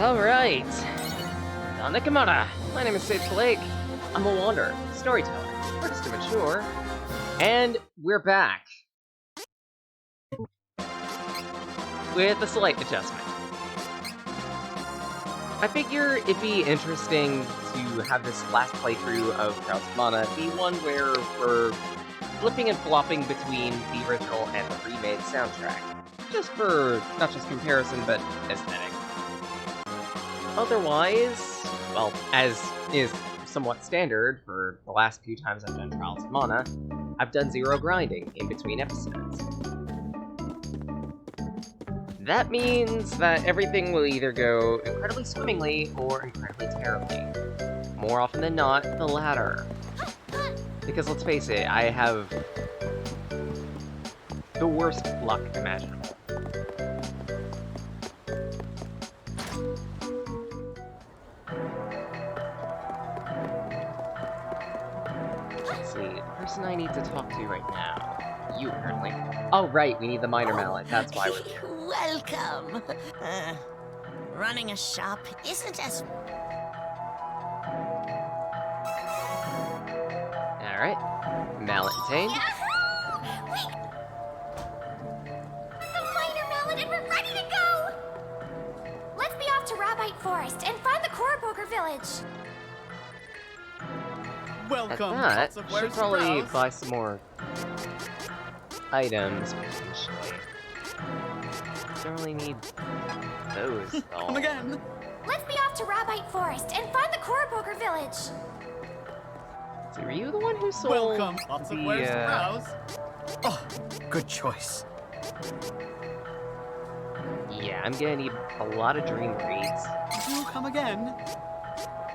Alright. Nakamura. My name is Sage Blake. I'm a wanderer, storyteller, artist to mature, and we're back. With a slight adjustment. I figure it'd be interesting to have this last playthrough of Twaiauws Mana be one where we're flipping and flopping between the original and the remade soundtrack. Just for not just comparison, but aesthetic. Otherwise, well, as is somewhat standard for the last few times I've done Twaiauws Mana, I've done zero grinding in between episodes. That means that everything will either go incredibly swimmingly or incredibly terribly. More often than not, the latter. Because let's face it, I have the worst luck imaginable. Let's see, the person I need to talk to right now. You, apparently. Oh, right, we need the minor mallet, that's why we're here. Welcome. Running a shop isn't as... Alright. Mallet attained. The minor mallet and we're ready to go! Let's be off to Rabbite Forest and find the Koroboger village. Welcome. At that, should probably buy some more items, potentially. Don't really need those, though. Come again. Let's be off to Rabbite Forest and find the Koroboger village. So were you the one who sold Welcome. Lots of wares to browse. Oh, good choice. Yeah, I'm gonna need a lot of dream breeds. Do come again.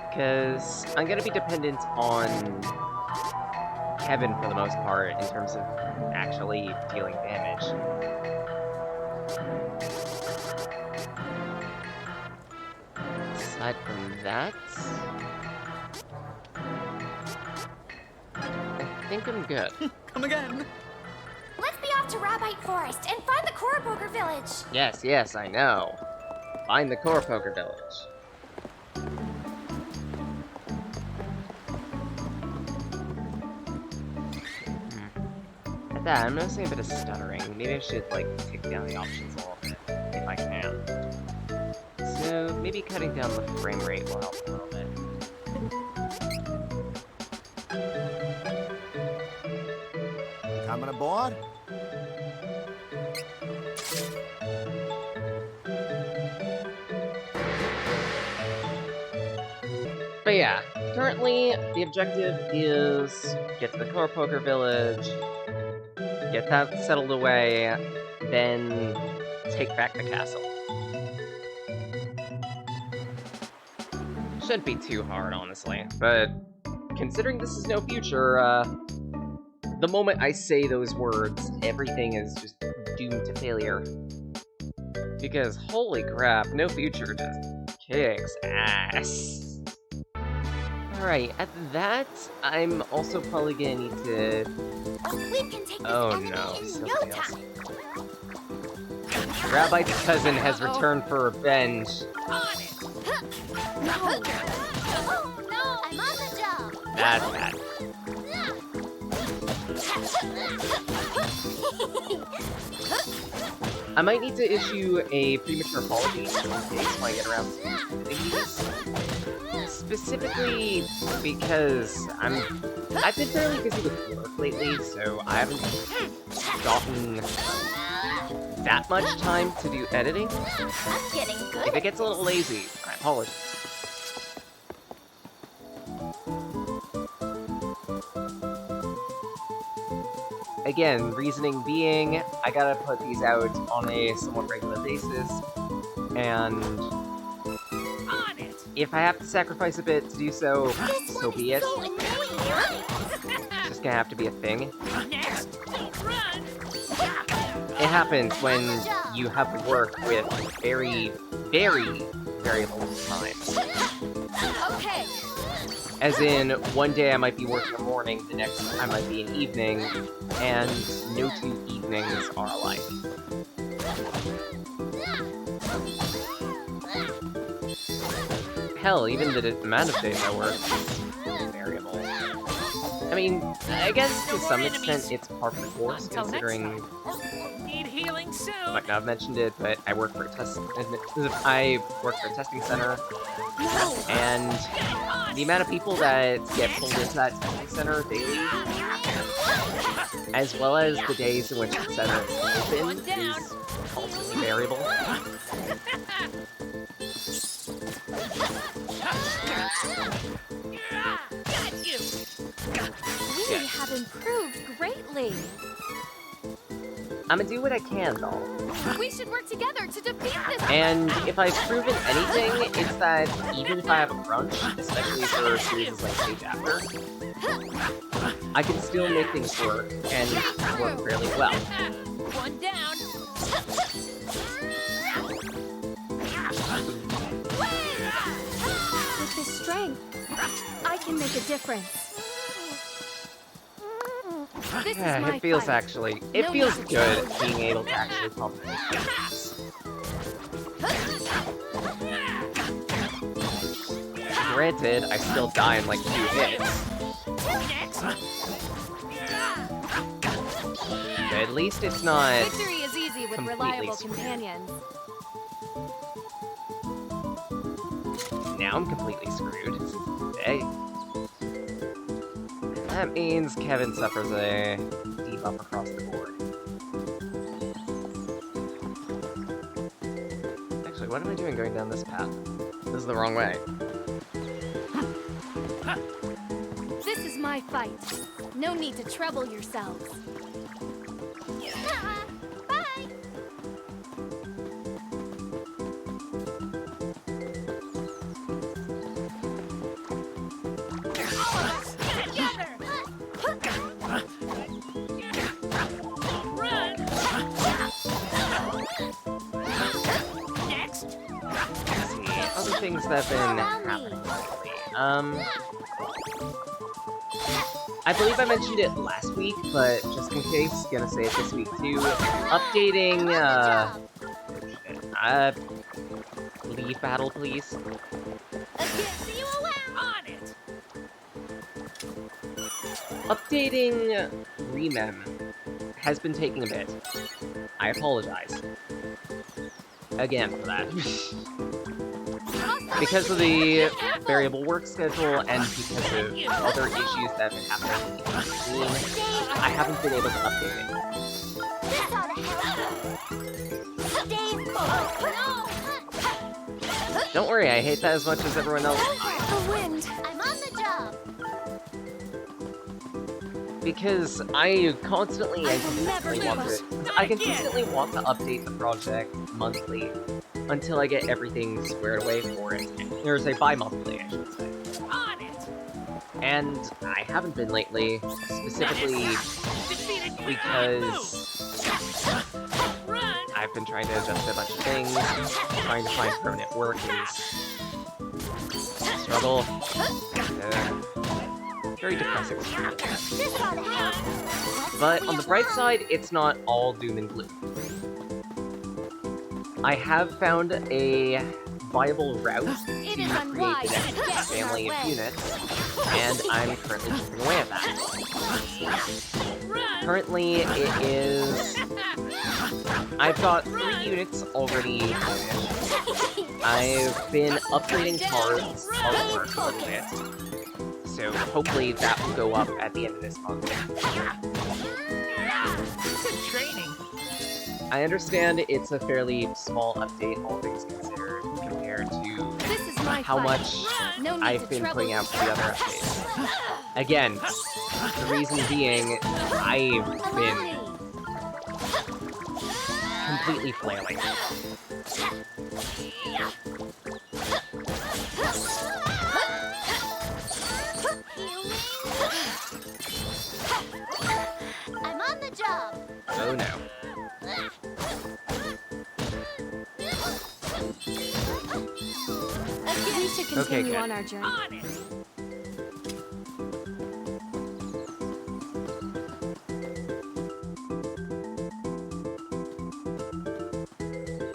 Because I'm gonna be dependent on Kevin for the most part in terms of actually dealing damage. Aside from that, I think I'm good. Come again. Let's be off to Rabbite Forest and find the Koroboger village. Yes, I know. Find the Koroboger village. At that, I'm noticing a bit of stuttering. Maybe I should, like, take down the options a little bit, if I can. So, maybe cutting down the frame rate will help a little bit. Coming aboard? But yeah, currently the objective is get to the Koroboger village, get that settled away, then take back the castle. Shouldn't be too hard, honestly, but considering this is no future, the moment I say those words, everything is just doomed to failure. Because, holy crap, no future just kicks ass. Alright, at that, I'm also probably gonna need to... We can take this Oh enemy no, in something no else. time. Rabbi's cousin has returned for revenge. Oh no, I'm on the job. That's bad. I might need to issue a premature apology in case when I get around to editing these. Specifically because I've been fairly busy with work lately, so I haven't gotten that much time to do editing. I'm getting good. If it gets a little lazy, I apologize. Again, reasoning being, I gotta put these out on a somewhat regular basis, and if I have to sacrifice a bit to do so, so be it. It's just gonna have to be a thing. It happens when you have to work with very, very, very little time. Okay. As in, one day I might be working in the morning, the next I might be in evening, and no two evenings are alike. hell, even the amount of days I work is variable. I mean, I guess to some extent it's par for the course, Until next considering time. Need healing soon. might not have mentioned it, but I work for a testing center, and the amount of people that get pulled into that testing center daily, as well as the days in which the center is open, is ultimately variable. We have improved greatly. I'ma do what I can, though. We should work together to defeat this. And if I've proven anything, it's that even if I have a crunch, especially for series like Stage After, I can still make things work, and work fairly well. One down. With this strength, I can make a difference. This is Yeah, my it feels fight. actually, it No feels need to good trouble being able to actually pump things. Granted, I still die in like 2 hits, but at least it's not. Victory is easy with completely reliable screwed. companions. Now I'm completely screwed. Hey. That means Kevin suffers a debuff across the board. Actually, what am I doing going down this path? This is the wrong way. This is my fight. No need to trouble yourselves. Bye. Run. Next. Let's see, other things that have been happening lately. I believe I mentioned it last week, but just in case, gonna say it this week too. Updating, leave battle, please. See you around. On it. Updating Remem has been taking a bit. I apologize. Again for that. Because of the variable work schedule and because of other issues that have been happening in the scene, I haven't been able to update it. This ought to help. Stay focused. Don't worry, I hate that as much as everyone else. The wind. I'm on the job. Because I constantly I will never consistently want to update the project monthly until I get everything squared away for it. Or say bi-monthly, I should say. On it. And I haven't been lately, specifically Defeated because Run. I've been trying to adjust a bunch of things. Trying to find permanent work is a struggle. Very depressing. This ought to help. But on the bright side, it's not all doom and gloom. I have found a viable route to It create is the unwise to next get in our family of way. units, and I'm currently chipping away at that. Run. Currently, it is... I've got 3 units already finished. I've been upgrading cards of work a little bit, so hopefully that will go up at the end of this month. Good training. I understand it's a fairly small update, all things considered, compared to This is my how fight. much No need I've to been trouble putting out for the other updates. Again, the reason being, I've been completely flailing. I'm on the job. Oh no. We should continue on our journey. On it.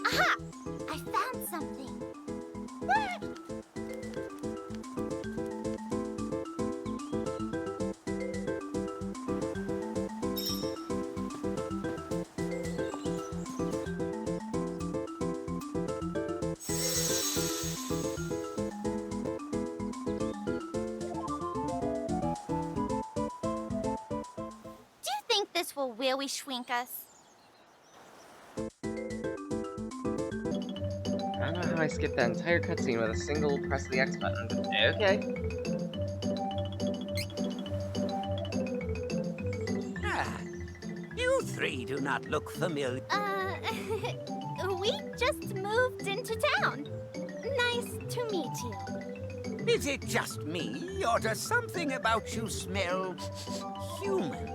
Aha! I found something. X will really shrink us. I don't know how I skipped that entire cutscene with a single press of the X button, but okay. Ah, you three do not look familiar. We just moved into town. Nice to meet you. Is it just me, or does something about you smell human?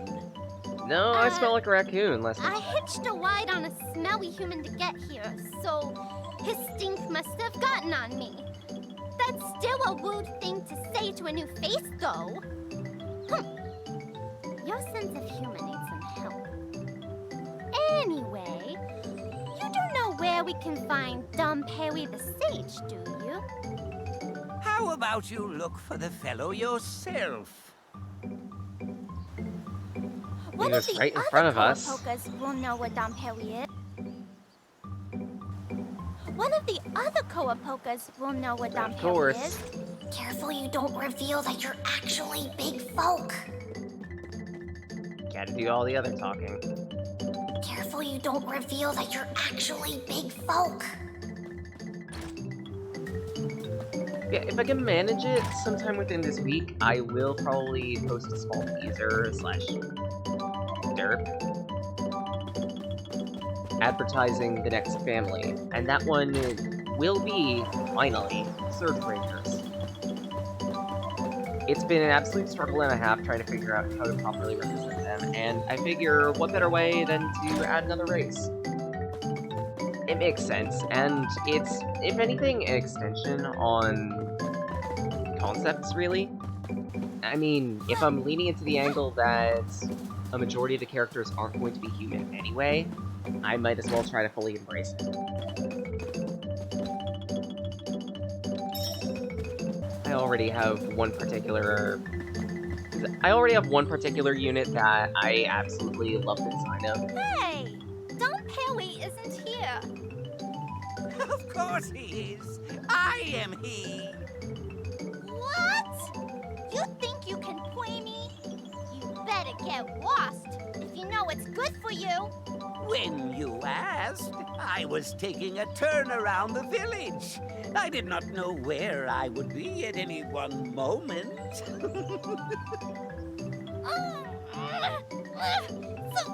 No, I smell like a raccoon. Last I hitched a ride on a smelly human to get here, so his stink must have gotten on me. That's still a rude thing to say to a new face, though. Your sense of humor needs some help. Anyway, you don't know where we can find Dom Perry the Sage, do you? How about you look for the fellow yourself? One was of the right in other front of us. Koapokers will know where Dom Perry is. One of the other Koapokers will know where Dom Of Perry course. is. Careful you don't reveal that you're actually big folk. Gotta do all the other talking. Careful you don't reveal that you're actually big folk. Yeah, if I can manage it sometime within this week, I will probably post a small teaser / derp advertising the next family, and that one will be, finally, Surge Rangers. It's been an absolute struggle and a half trying to figure out how to properly represent them, and I figure what better way than to add another race. It makes sense, and it's, if anything, an extension on concepts, really. I mean, if I'm leaning into the angle that a majority of the characters aren't going to be human anyway, I might as well try to fully embrace it. I already have one particular unit that I absolutely love the design of. Hey! Dom Perry isn't here. Of course he is. I am he. What? You think you can play me? You better get lost if you know what's good for you. When you asked, I was taking a turn around the village. I did not know where I would be at any one moment. So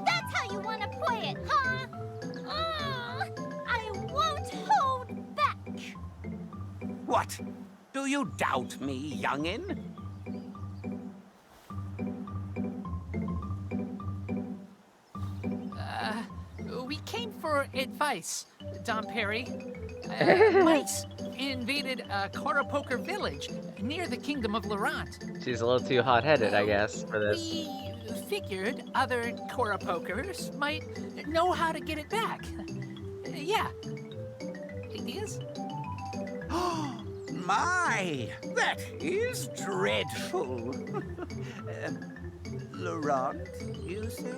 that's how you want to play it, huh? I won't hold back. What? Do you doubt me, youngin'? We came for advice, Dom Perry. Mice invaded Korapoker village near the kingdom of Laurent. She's a little too hot-headed, I guess, for this. We figured other Korapokers might know how to get it back. Yeah. Ideas? My, that is dreadful. Laurent, you say?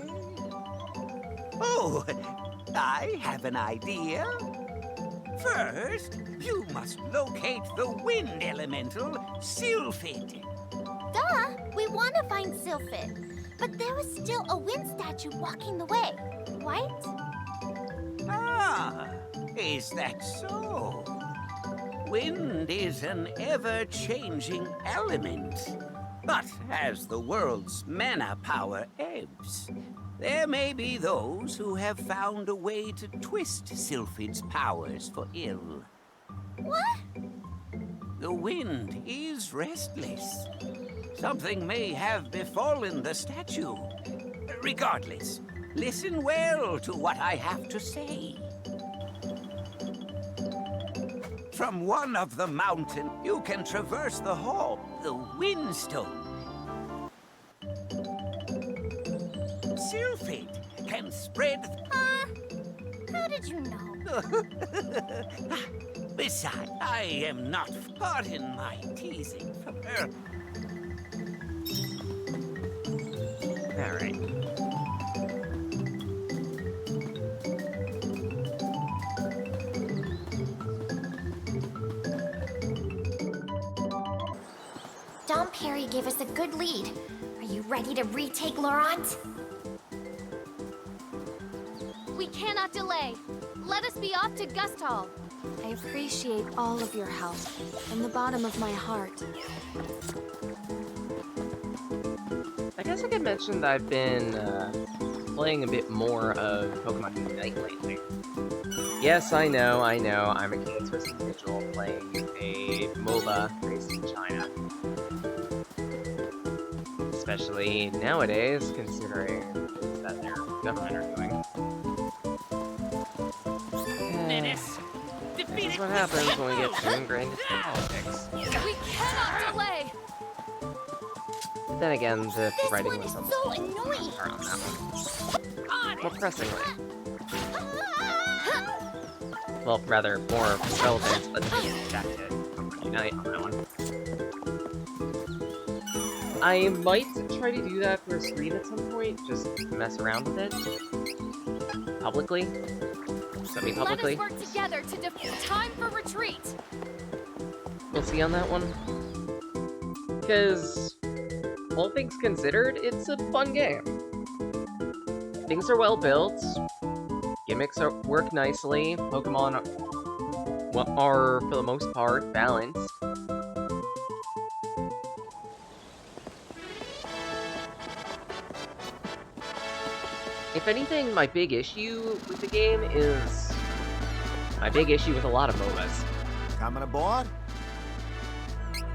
Oh, I have an idea. First, you must locate the wind elemental, Sylphid. Duh, we want to find Sylphid. But there is still a wind statue blocking the way, right? Ah, is that so? Wind is an ever-changing element. But as the world's mana power ebbs, there may be those who have found a way to twist Sylphid's powers for ill. What? The wind is restless. Something may have befallen the statue. Regardless, listen well to what I have to say. From one of the mountains, you can traverse the hall, the Windstone. Sylphid can spread... How did you know? Besides, I am not... Pardon my teasing from her. Alright. Dom Perry gave us a good lead. Are you ready to retake Laurent? We cannot delay. Let us be off to Gusthall. I appreciate all of your help from the bottom of my heart. I guess I could mention that I've been playing a bit more of Pokemon Unite lately. Yes, I know, I'm a kid's first individual playing a MOBA based in China. Especially nowadays, considering that their government are doing. Menace! This Defeat is it what happens when we get too ingrained into politics. We cannot delay. But then again, the This writing one was is on so annoying. part on that one. on More it! pressingly. Well, rather, more relevant, let's get back to Pokemon Unite on that one. I might try to do that for a stream at some point, just mess around with it. Publicly. Semi-publicly. Let us work together to defeat. Time for retreat. We'll see on that one. Because, all things considered, it's a fun game. Things are well built, gimmicks work nicely, Pokemon are, for the most part, balanced. If anything, my big issue with the game is my big issue with a lot of MOBAs. Coming aboard?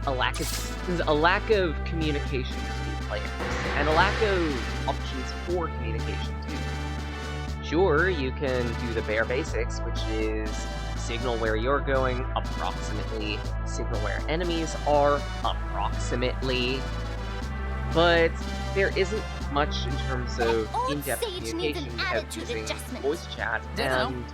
A lack of communication between players, and a lack of options for communication too. Sure, you can do the bare basics, which is signal where you're going, approximately, signal where enemies are, approximately, but there isn't much in terms of old in-depth sage needs communication an without attitude using adjustment. voice chat, Ditto. and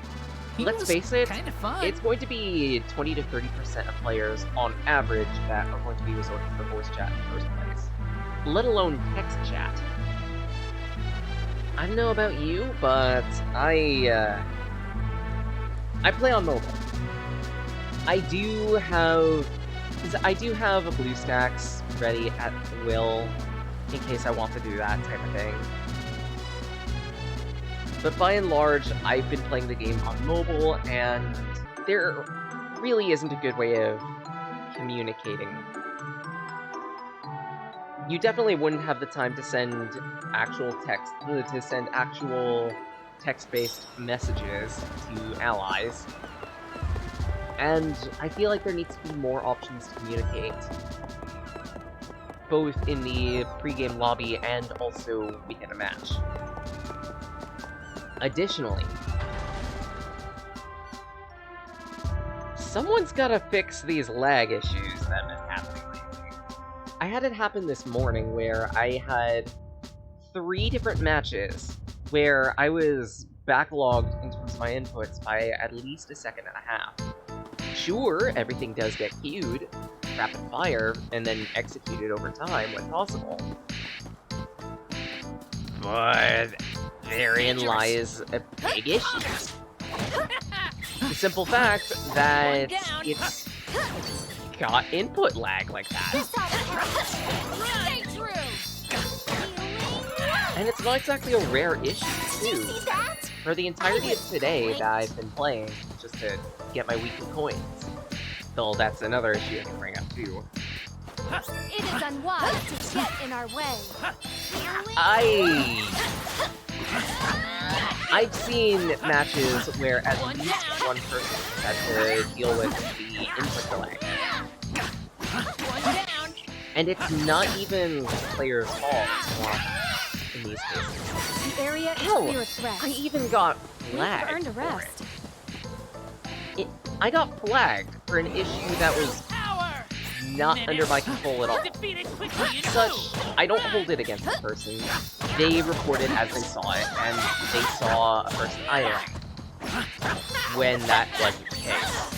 He let's was face it, kind of fun. it's going to be 20 to 30% of players on average that are going to be resorting to voice chat in the first place, let alone text chat. I don't know about you, but I play on mobile. I do have a BlueStacks ready at will in case I want to do that type of thing. But by and large, I've been playing the game on mobile, and there really isn't a good way of communicating. You definitely wouldn't have the time to send actual text-based messages to allies. And I feel like there needs to be more options to communicate, both in the pre-game lobby and also within a match. Additionally, someone's gotta fix these lag issues that have been happening lately. I had it happen this morning where I had 3 different matches where I was backlogged in terms of my inputs by at least a second and a half. Sure, everything does get queued, rapid fire, and then executed over time when possible. But therein lies a big issue. The simple fact that it's got input lag like that. Stay true. And it's not exactly a rare issue, too. See that? For the entirety of today that I've been playing, just to get my weekly coins. Though that's another issue I can bring up, too. It is unwise to get in our way. I've seen matches where at least one person had to deal with the input delay. And it's not even the player's fault in these cases. The area is Hell, clear of threats. I even got We've flagged earned a for rest. it. I got flagged for an issue that was Power! not under my control at all. Defeat it quickly, you Such, I don't hold it against the person. They reported as they saw it, and they saw a person idling. When that wasn't the case.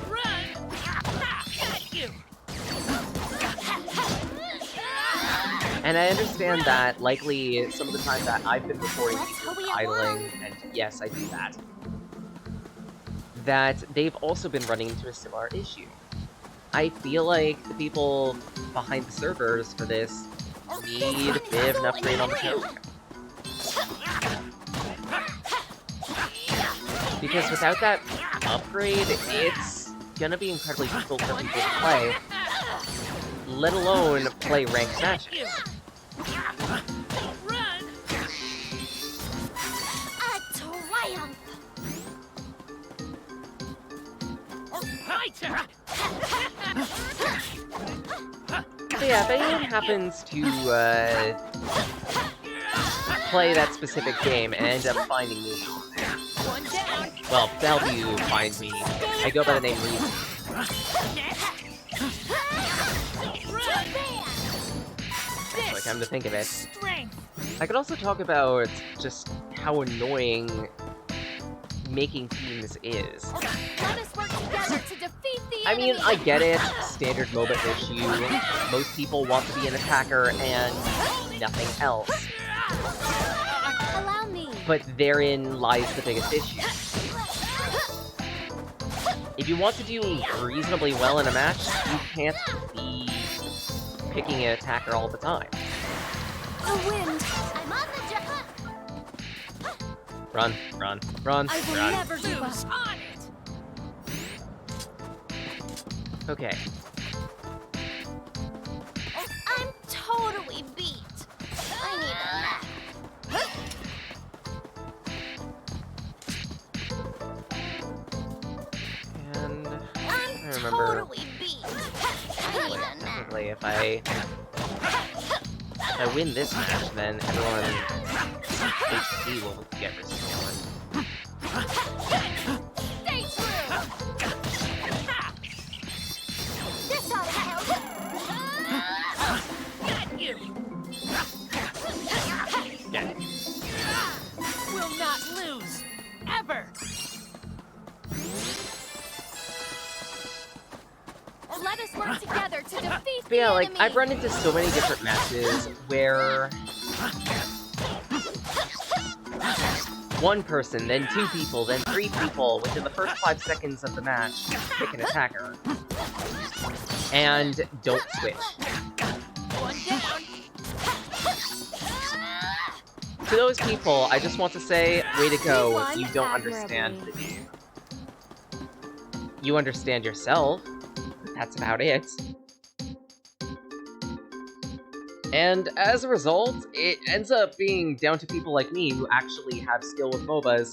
Run! Got you! And I understand that likely some of the time that I've been reporting Let's people hurry idling, and yes, I do that, that they've also been running into a similar issue. I feel like the people behind the servers for this need a bit of an upgrade on the code. Because without that upgrade, it's gonna be incredibly difficult for people to play, let alone play ranked matches. A triumph! So yeah, if anyone happens to play that specific game and end up finding me, well, to help you find me, I go by the name Reese. Like, come to think of it. I could also talk about just how annoying making teams is. Let us work together to defeat the I mean, enemy. I get it, standard MOBA issue. Most people want to be an attacker and nothing else. Allow me. But therein lies the biggest issue. If you want to do reasonably well in a match, you can't be picking an attacker all the time. The wind. I'm on the job. Run, run, run, I will run. never give up. Okay. I'm totally beat. I need a nap. And I'm I remember totally beat. I need a nap. technically if I win this match, then everyone HP will get restored. Stay true. This ought to help. Get it. Will not lose. Ever. Let us work together to defeat But yeah, the like, enemy. I've run into so many different matches where one person, then two people, then three people, within the first 5 seconds of the match, pick an attacker. And don't switch. One down. To those people, I just want to say, way to go, Won you don't understand the admirably. game. You understand yourself, but that's about it. And as a result, it ends up being down to people like me who actually have skill with MOBAs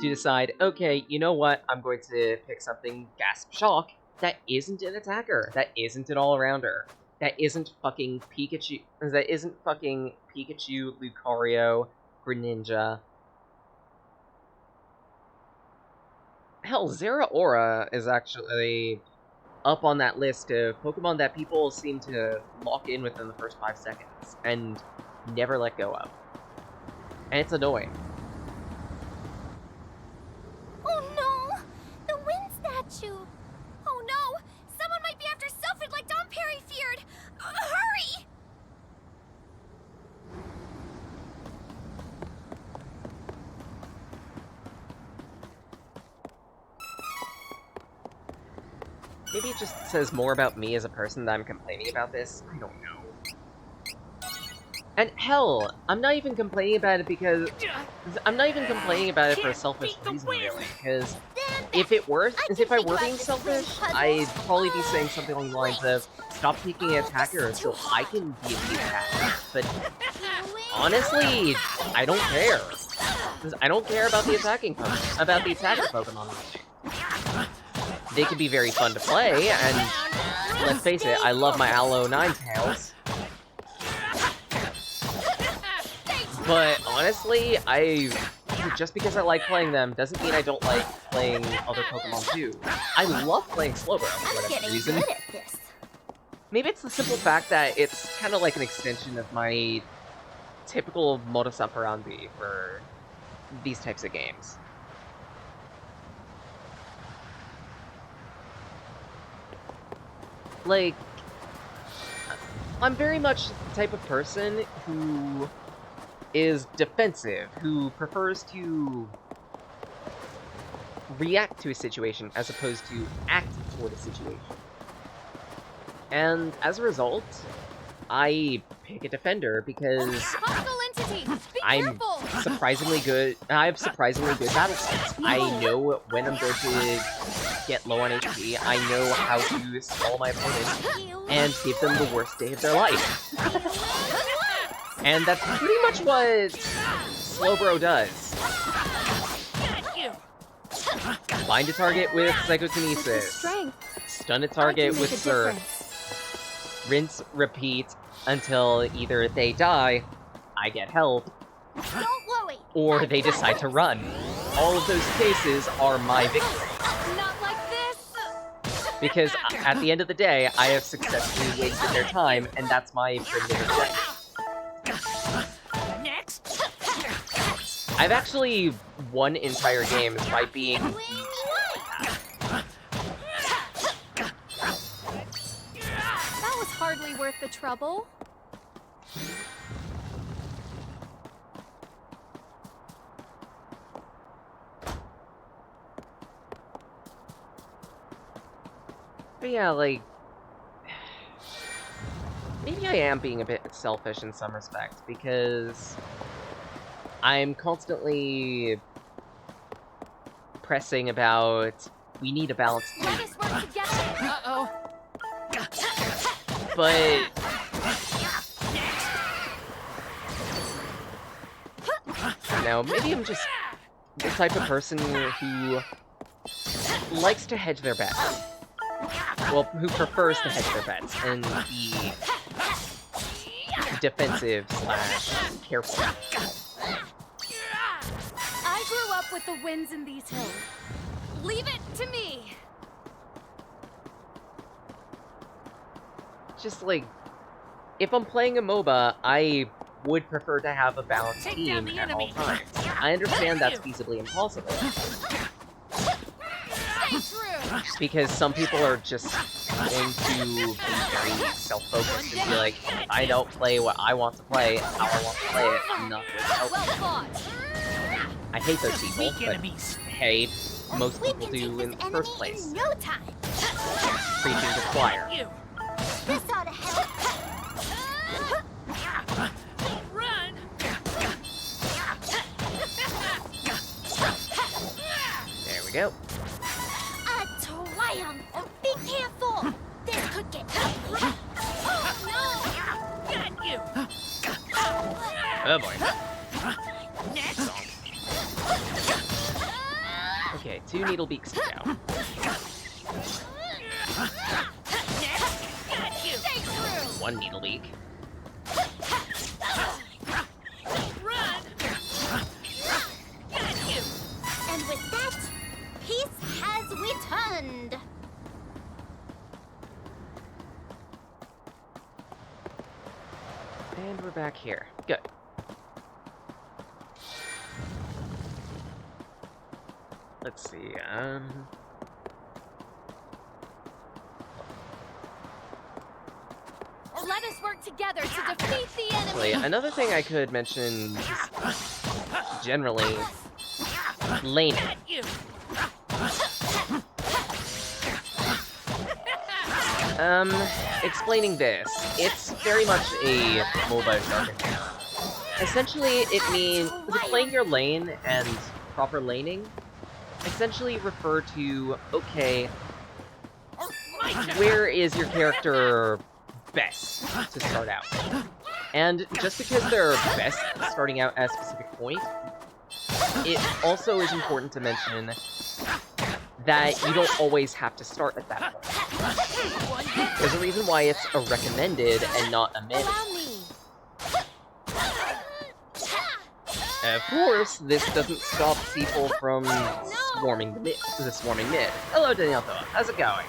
to decide, okay, you know what, I'm going to pick something gasp shock that isn't an attacker, that isn't an all-arounder, that isn't fucking Pikachu, Lucario, Greninja. Hell, Zeraora is actually up on that list of Pokemon that people seem to lock in within the first 5 seconds and never let go of. And it's annoying. Oh no! The wind statue! Oh no! Someone might be after Sylphid like Don Perry feared! Hurry! Maybe it just says more about me as a person that I'm complaining about this. I don't know. And hell, I'm not even complaining about it because... I'm not even complaining about it for a selfish reason, really. Because if it were... if I were being selfish, I'd probably be saying something along the lines of, stop picking an attacker so I can be the attacker. But honestly, I don't care. 'Cause I don't care about the attacking Pokemon, about the attacker Pokemon. They can be very fun to play, and let's face it, I love my Aloe Ninetales. But honestly, just because I like playing them doesn't mean I don't like playing other Pokemon too. I love playing Slowbro for I'm whatever getting reason. good at this. Maybe it's the simple fact that it's kind of like an extension of my typical modus operandi for these types of games. Like, I'm very much the type of person who is defensive, who prefers to react to a situation as opposed to act toward a situation. And as a result, I pick a defender because Hostile entity Be I'm careful! surprisingly good. I have surprisingly good battle sense. I know when I'm going to get low on HP. I know how to stall my opponent and give them the worst day of their life. And that's pretty much what Slowbro does. Bind a target with Psychokinesis. Strength. Stun a I can target make with a Surge. difference. Rinse, repeat, until either they die, I get health, Don't worry! or they decide to run. All of those cases are my victory. Not like this! Because at the end of the day, I have successfully wasted their time, and that's my primitive objective. Next. I've actually won entire games by being That was hardly worth the trouble. But yeah, like... Maybe I am being a bit selfish in some respects, because... I'm constantly... pressing about... We need a balanced team. Let us work together! Uh-oh. But... Now, maybe I'm just the type of person who likes to hedge their bets. Well, who prefers to hedge their bets and be defensive / careful. I grew up with the winds in these hills. Leave it to me! Just like, if I'm playing a MOBA, I would prefer to have a balanced Take down team the at all enemy. times. I understand that's feasibly impossible, Stay true! because some people are just going to be very self-focused and be like, if I don't play what I want to play, how I want to play it, I'm not going to help Well you. fought! I hate those people, Weak but enemies. hey, most We people can do take in this the enemy first place. in no time! Preaching to the choir. You. This ought to help! Run. There we go. A Twaiauws! Be careful! This could get ugly! Oh Got you. Oh boy. Next. Okay, 2 needle beaks to go. Got you. Stay true! 1 needle beak. Run. Got you. And with that, peace has returned! And we're back here. Good. Let's see, Let us work together to defeat the enemy! Actually, another thing I could mention, just generally, laning. Got you. Explaining this, it's very much a MOBA jargon. Essentially, it means playing your lane and proper laning essentially refer to, okay, where is your character best to start out? And just because they're best starting out at a specific point, it also is important to mention that you don't always have to start at that point. There's a reason why it's a recommended and not a mandatory. Allow me! Of course, this doesn't stop people from swarming the swarming mid. Hello, Daniel. How's it going?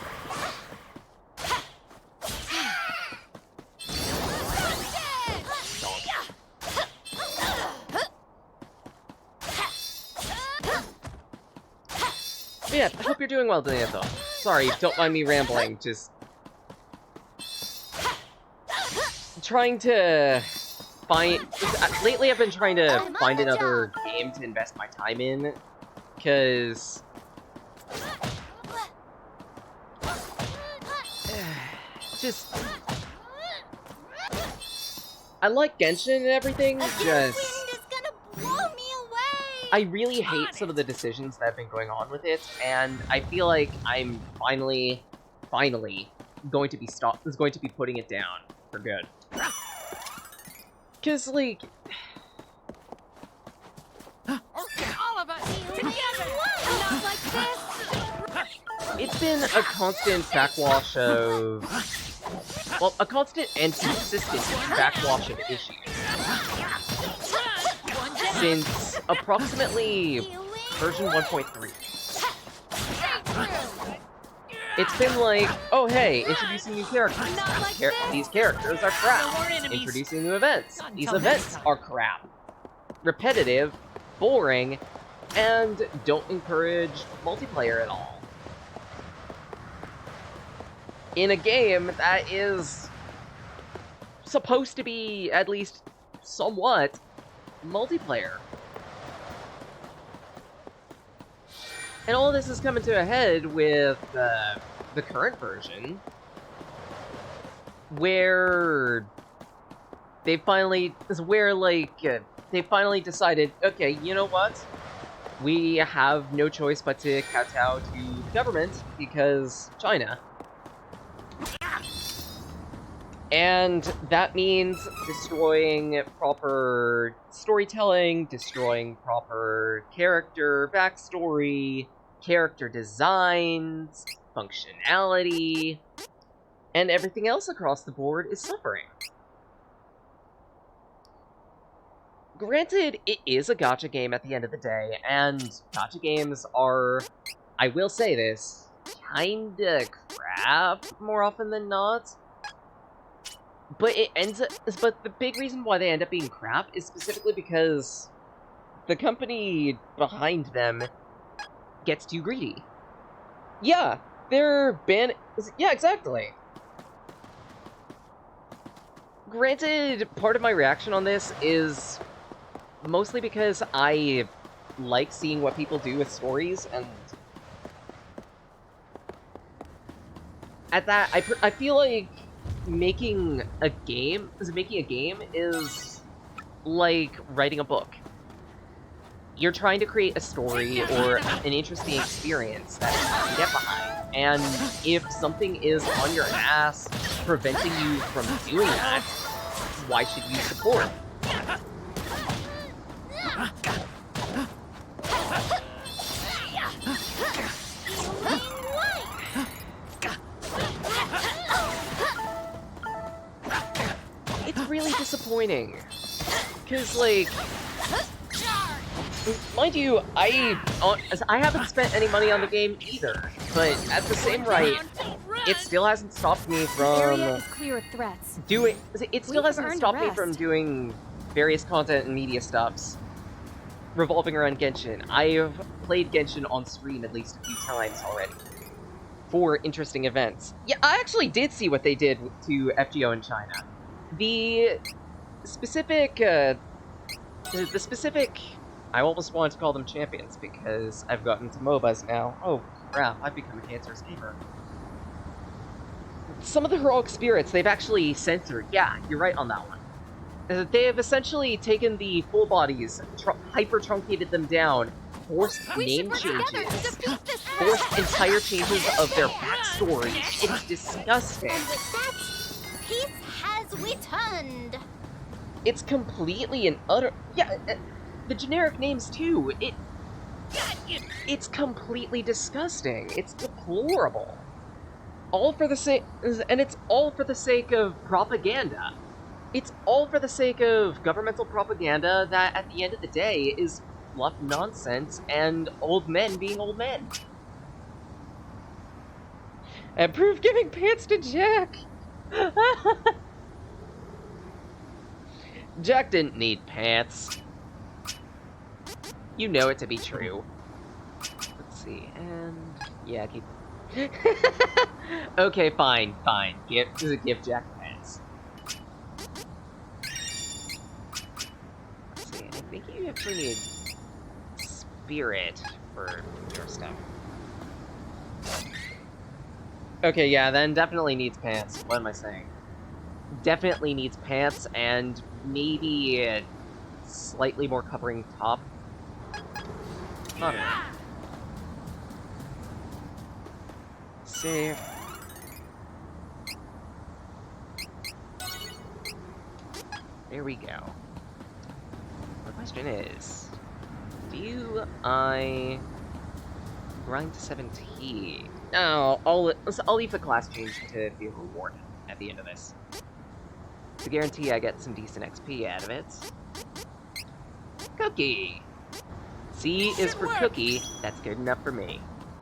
Yeah, I hope you're doing well, Daniel. Sorry, don't mind me rambling, just... trying to find... Lately I've been trying to find another game to invest my time in, because... just... I like Genshin and everything, just... I really hate some of the decisions that have been going on with it, and I feel like I'm finally going to be putting it down for good. Cause like, All of us together. Not like this! it's been a constant backwash of, well, a constant and consistent backwash of issues since approximately version 1.3. It's been like, oh hey, introducing new characters. These characters are crap. Introducing new events. These events are crap. Repetitive, boring, and don't encourage multiplayer at all. In a game that is supposed to be, at least somewhat, multiplayer. And all of this is coming to a head with the current version, where they finally decided, okay, you know what? We have no choice but to kowtow to the government because China. And that means destroying proper storytelling, destroying proper character backstory, character designs, functionality, and everything else across the board is suffering. Granted, it is a gacha game at the end of the day, and gacha games are, I will say this, kinda crap more often than not. But but the big reason why they end up being crap is specifically because the company behind them gets too greedy. Yeah, they're yeah, exactly. Granted, part of my reaction on this is mostly because I like seeing what people do with stories, and at that, I feel like making a game is like writing a book. You're trying to create a story or an interesting experience that you can get behind, and if something is on your ass preventing you from doing that, why should you support? It's really disappointing, because, like, mind you, I haven't spent any money on the game either, but at the same rate, it still hasn't stopped me from clear of threats. doing. It still hasn't earned stopped me rest. from doing various content and media stuffs revolving around Genshin. I've played Genshin on stream at least a few times already for interesting events. Yeah, I actually did see what they did to FGO in China. The specific, I almost wanted to call them champions because I've gotten to MOBAs now. Oh crap, I've become a cancerous gamer. Some of the heroic spirits they've actually censored. Yeah, you're right on that one. They have essentially taken the full bodies, hyper-truncated them down, forced name changes, forced entire changes of their backstory. It's disgusting. And with that, peace has returned. It's completely and utter... Yeah, the generic names too. It's completely disgusting. It's deplorable. All for the sake... And it's all for the sake of propaganda. It's all for the sake of governmental propaganda that, at the end of the day, is fluff nonsense and old men being old men. And proof giving pants to Jack! Jack didn't need pants. You know it to be true. Let's see, and... yeah, keep... okay, fine. Give Jack pants. Let's see, I think you actually need spirit for your stuff. Okay, yeah, then definitely needs pants. What am I saying? Definitely needs pants and maybe a slightly more covering top. Alright. Save. There we go. The question is, do I grind to 17? No, I'll leave the class change to be rewarded at the end of this. To guarantee I get some decent XP out of it. Cookie! C is for cookie. That's good enough for me.